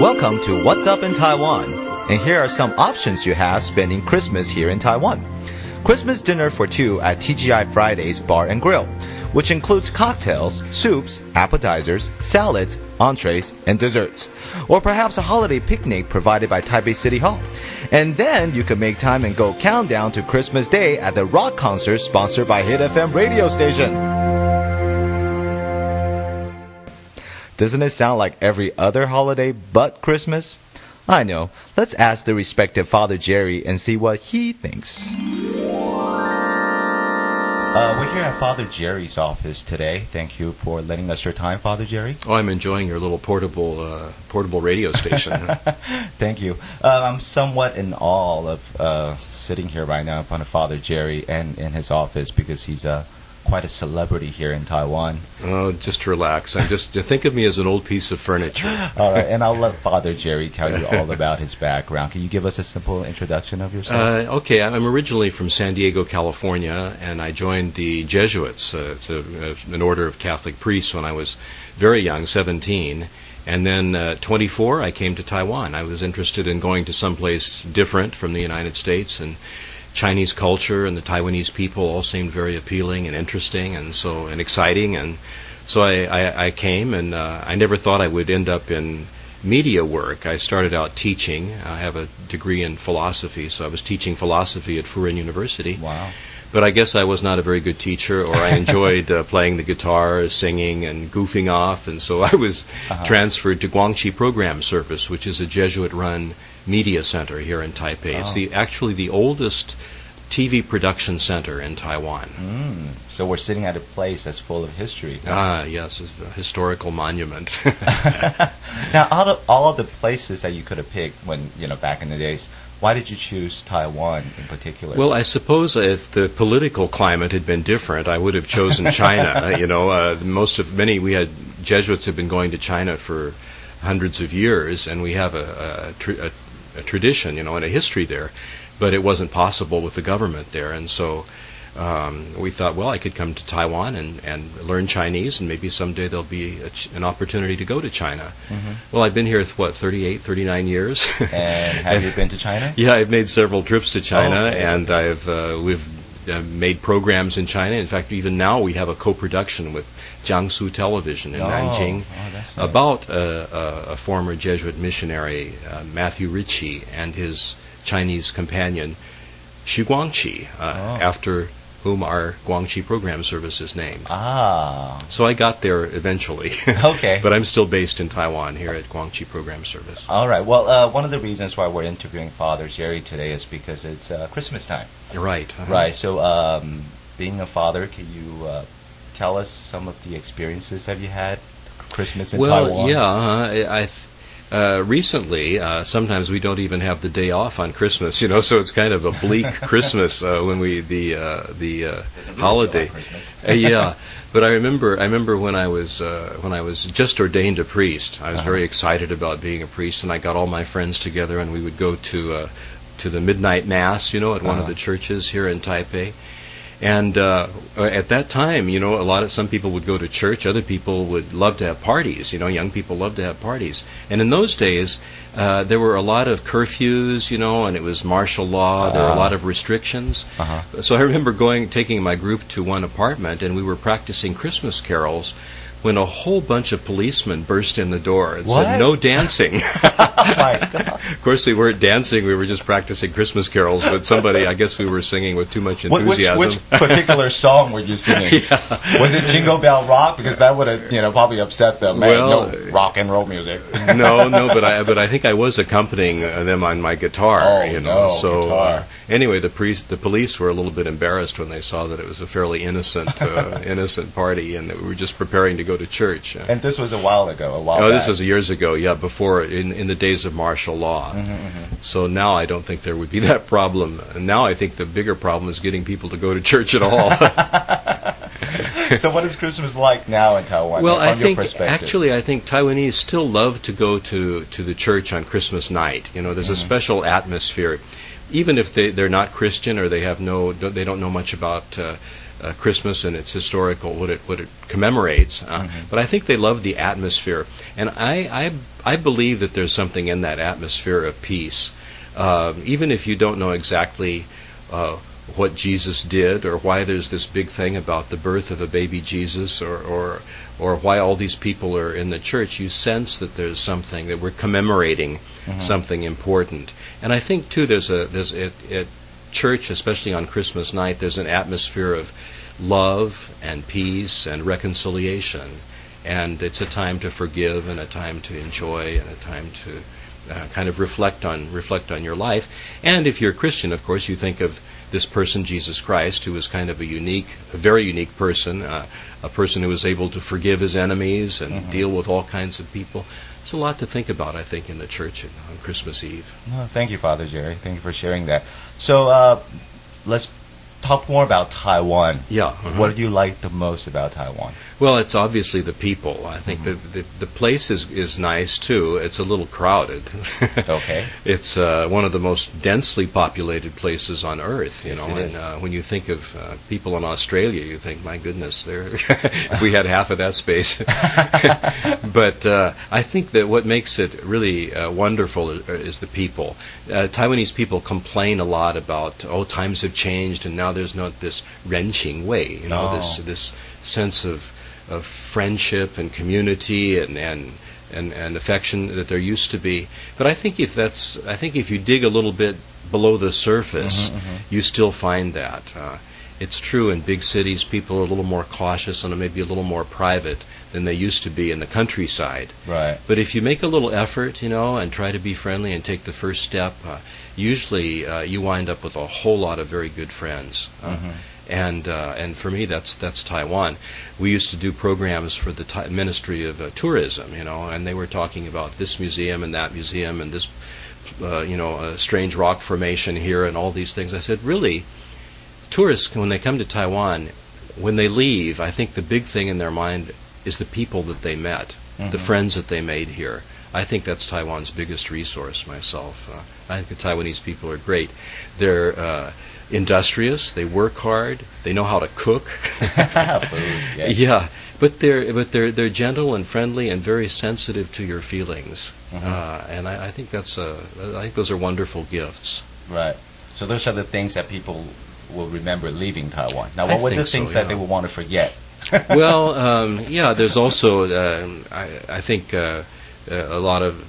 Welcome to What's Up in Taiwan, and here are some options you have spending Christmas here in Taiwan. Christmas dinner for two at TGI Friday's Bar and Grill, which includes cocktails, soups, appetizers, salads, entrees, and desserts. Or perhaps a holiday picnic provided by Taipei City Hall. And then you can make time and go countdown to Christmas Day at the rock concert sponsored by Hit FM radio station. Doesn't it sound like every other holiday but Christmas? I know. Let's ask the respected Father Jerry and see what he thinks. We're here at Father Jerry's office today. Thank you for lending us your time, Father Jerry. Oh, I'm enjoying your little portable radio station. Thank you. I'm somewhat in awe of sitting here right now in front of Father Jerry and in his office because he's quite a celebrity here in Taiwan. Oh, just relax. Think of me as an old piece of furniture. All right, and I'll let Father Jerry tell you all about his background. Can you give us a simple introduction of yourself? Okay, I'm originally from San Diego, California, and I joined the Jesuits. It's an order of Catholic priests when I was very young, 17. And then 24, I came to Taiwan. I was interested in going to someplace different from the United States, and Chinese culture and the Taiwanese people all seemed very appealing and interesting and exciting, and so I came, and I never thought I would end up in media work. I started out teaching. I have a degree in philosophy, so I was teaching philosophy at Furen University. Wow. But I guess I was not a very good teacher, or I enjoyed playing the guitar, singing, and goofing off, and so I was transferred to Guangxi Program Service, which is a Jesuit-run media center here in Taipei. It's actually the oldest TV production center in Taiwan. So we're sitting at a place that's full of history. Yes, it's a historical monument. Now, out of all of the places that you could have picked when, back in the days, why did you choose Taiwan in particular? Well, I suppose if the political climate had been different, I would have chosen China. We had Jesuits have been going to China for hundreds of years, and we have a tradition, and a history there, but it wasn't possible with the government there, and so we thought, well, I could come to Taiwan and learn Chinese, and maybe someday there'll be an opportunity to go to China. Well, I've been here, 38, 39 years. And have you been to China? Yeah, I've made several trips to China, and we've made programs in China. In fact, even now we have a co-production with Jiangsu Television in Nanjing about a former Jesuit missionary, Matthew Ritchie, and his Chinese companion, Xu Guangqi, after whom our Guangxi Program Service is named. So I got there eventually. Okay. But I'm still based in Taiwan here at Guangxi Program Service. All right. Well, one of the reasons why we're interviewing Father Jerry today is because it's Christmas time. Right. Right. So being a father, can you tell us some of the experiences have you had Christmas in Taiwan? Well, yeah. Recently, sometimes we don't even have the day off on Christmas, so it's kind of a bleak Christmas when the holiday. Like Yeah, but I remember when I was just ordained a priest. I was very excited about being a priest, and I got all my friends together, and we would go to the midnight mass, at one of the churches here in Taipei. And at that time, some people would go to church, other people would love to have parties, young people love to have parties. And in those days, there were a lot of curfews, and it was martial law, there were a lot of restrictions. So I remember taking my group to one apartment, and we were practicing Christmas carols when a whole bunch of policemen burst in the door and said, "No dancing." Oh my God. Of course, we weren't dancing, we were just practicing Christmas carols, but I guess we were singing with too much enthusiasm. Which particular song were you singing? Was it Jingle Bell Rock? Because that would have, probably upset them. No rock and roll music. No, but I think I was accompanying them on my guitar, guitar. Anyway, the police were a little bit embarrassed when they saw that it was a fairly innocent party, and that we were just preparing to go to church. And this was a while ago, this was years ago, before, in the days of martial law. So now I don't think there would be that problem. And now I think the bigger problem is getting people to go to church at all. So what is Christmas like now in Taiwan, well, from your perspective? I think Taiwanese still love to go to the church on Christmas night. There's a special atmosphere. Even if they're not Christian, or they don't know much about Christmas and its historical, what it commemorates. But I think they love the atmosphere, and I believe that there's something in that atmosphere of peace, even if you don't know exactly what Jesus did, or why there's this big thing about the birth of a baby Jesus, or why all these people are in the church. You sense that there's something, that we're commemorating something important. And I think too, there's at church, especially on Christmas night, there's an atmosphere of love and peace and reconciliation, and it's a time to forgive and a time to enjoy and a time to kind of reflect on your life. And if you're a Christian, of course, you think of this person, Jesus Christ, who was kind of a very unique person, a person who was able to forgive his enemies and deal with all kinds of people. It's a lot to think about, I think, in the church on Christmas Eve. Oh, thank you, Father Jerry. Thank you for sharing that. So let's talk more about Taiwan. Yeah. What do you like the most about Taiwan? Well, it's obviously the people. I think the place is nice too. It's a little crowded. Okay. It's one of the most densely populated places on Earth. Yes, and when you think of people in Australia, you think, my goodness, if we had half of that space. But I think that what makes it really wonderful is the people. Taiwanese people complain a lot about, times have changed and now there's not this wrenching way. This sense of friendship and community and affection that there used to be. But I think if you dig a little bit below the surface, you still find that. It's true in big cities, people are a little more cautious and maybe a little more private than they used to be in the countryside. Right. But if you make a little effort, and try to be friendly and take the first step, usually you wind up with a whole lot of very good friends. And for me, that's Taiwan. We used to do programs for the Ministry of Tourism, and they were talking about this museum and that museum and this, a strange rock formation here and all these things. I said, really, tourists, when they come to Taiwan, when they leave, I think the big thing in their mind is the people that they met, the friends that they made here. I think that's Taiwan's biggest resource myself. I think the Taiwanese people are great. They're industrious, they work hard, they know how to cook. Yeah, but they're gentle and friendly and very sensitive to your feelings. And I think I think those are wonderful gifts. Right. So those are the things that people will remember leaving Taiwan. Now, what were the things that they will want to forget? Well, there's also, I think, a lot of,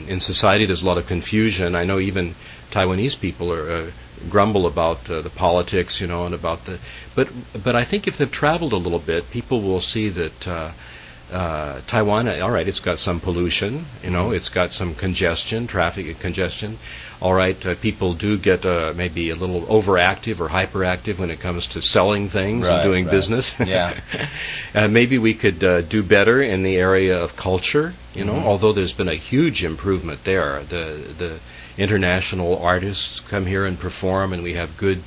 in society, there's a lot of confusion. I know even Taiwanese people grumble about the politics, and about but I think if they've traveled a little bit, people will see that Taiwan, all right, it's got some pollution, it's got some congestion, traffic congestion. All right, people do get maybe a little overactive or hyperactive when it comes to selling things and doing business. Yeah. Maybe we could do better in the area of culture, although there's been a huge improvement there. The international artists come here and perform, and we have good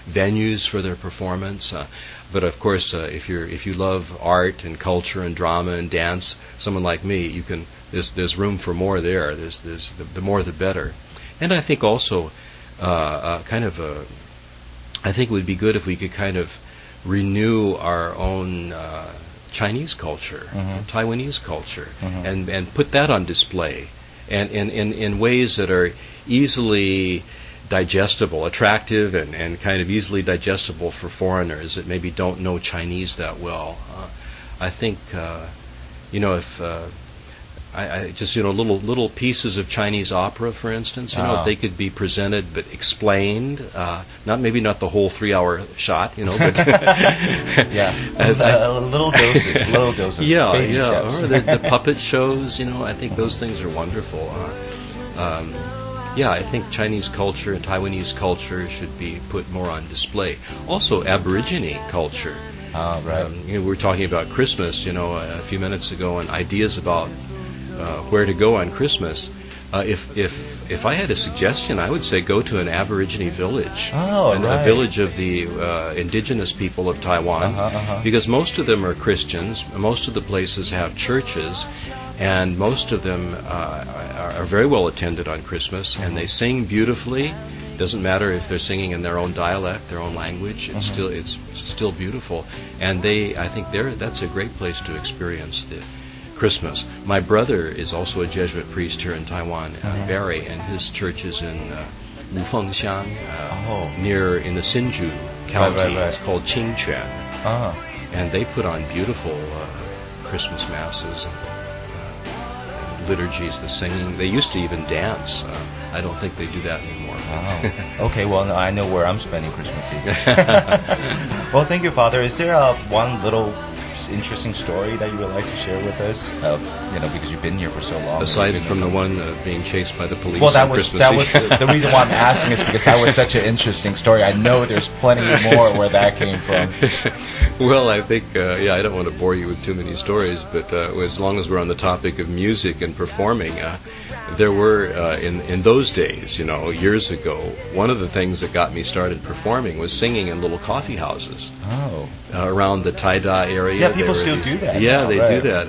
venues for their performance. But of course, if you love art and culture and drama and dance, someone like me, there's room for more there. There's the more the better. And I think also, I think it would be good if we could kind of renew our own Chinese culture, Taiwanese culture, and put that on display, and in ways that are easily digestible, attractive, and kind of easily digestible for foreigners that maybe don't know Chinese that well. I think, if I just little pieces of Chinese opera, for instance, if they could be presented but explained, maybe not the whole 3-hour shot, but little doses, baby steps. Or the puppet shows, I think those things are wonderful. I think Chinese culture and Taiwanese culture should be put more on display. Also, Aborigine culture. Right. We were talking about Christmas, a few minutes ago, and ideas about where to go on Christmas. If I had a suggestion, I would say go to an Aborigine village, a village of the indigenous people of Taiwan, because most of them are Christians. Most of the places have churches, and most of them are very well attended on Christmas, and they sing beautifully, Doesn't matter if they're singing in their own dialect, their own language. It's still beautiful, and I think that's a great place to experience the Christmas. My brother is also a Jesuit priest here in Taiwan, Barry, and his church is in Wufengxiang, in the Hsinchu County. Right. It's called Qingquan, and they put on beautiful Christmas masses and liturgies, the singing. They used to even dance. I don't think they do that anymore. Wow. Okay, well, I know where I'm spending Christmas Eve. Well, thank you, Father. Is there one little interesting story that you would like to share with us? Because you've been here for so long. Aside from the one being chased by the police. Well, that on was Christmas the reason why I'm asking is because that was such an interesting story. I know there's plenty more where that came from. Well, I think, I don't want to bore you with too many stories, but as long as we're on the topic of music and performing, there were, in those days, years ago, one of the things that got me started performing was singing in little coffee houses around the Taida area. Yeah, people still do that. Yeah, they do that.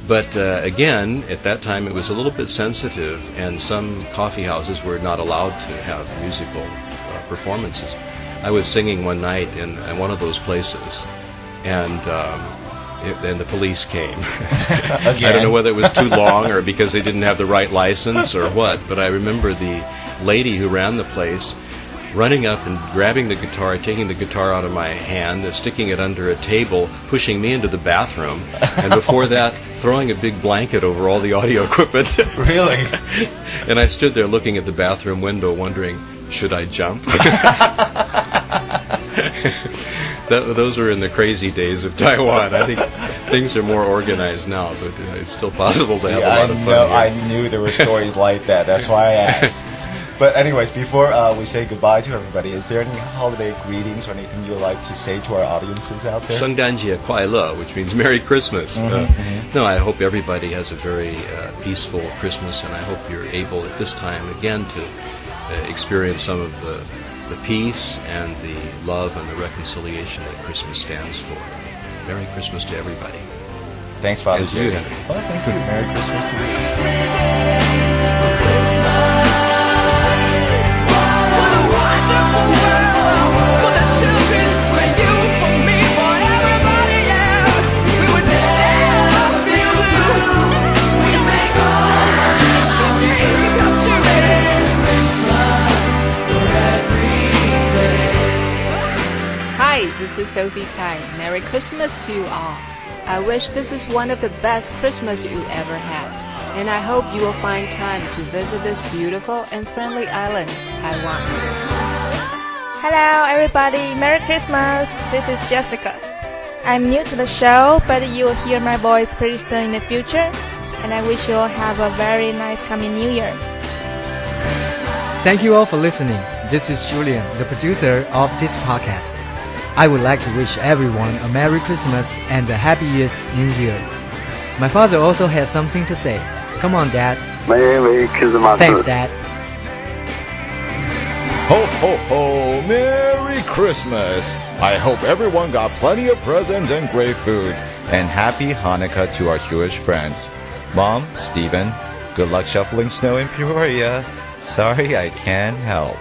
But again, at that time, it was a little bit sensitive, and some coffee houses were not allowed to have musical performances. I was singing one night in one of those places, and the police came. I don't know whether it was too long or because they didn't have the right license or what, but I remember the lady who ran the place running up and grabbing the guitar, taking the guitar out of my hand, sticking it under a table, pushing me into the bathroom, and before that, throwing a big blanket over all the audio equipment. Really? And I stood there looking at the bathroom window wondering, should I jump? Those were in the crazy days of Taiwan. I think things are more organized now, but it's still possible to have a lot of fun here. I knew there were stories like that. That's why I asked. But anyways, before we say goodbye to everybody, is there any holiday greetings or anything you would like to say to our audiences out there? 圣诞节快乐, which means Merry Christmas. No, I hope everybody has a very peaceful Christmas, and I hope you're able at this time again to experience some of the peace and the love and the reconciliation that Christmas stands for. Merry Christmas to everybody. Thanks, Father. And to you, Henry. Well, thank you. Merry Christmas to you. Hi, this is Sophie Tsai. Merry Christmas to you all. I wish this is one of the best Christmas you ever had, and I hope you will find time to visit this beautiful and friendly island, Taiwan. Hello everybody, Merry Christmas! This is Jessica. I'm new to the show, but you will hear my voice pretty soon in the future, and I wish you all have a very nice coming New Year. Thank you all for listening. This is Julian, the producer of this podcast. I would like to wish everyone a Merry Christmas and a Happy Year's New Year. My father also has something to say. Come on, Dad. Merry Christmas. Thanks, Dad. Ho, ho, ho! Merry Christmas! I hope everyone got plenty of presents and great food. And happy Hanukkah to our Jewish friends. Mom, Stephen, good luck shoveling snow in Peoria. Sorry, I can't help.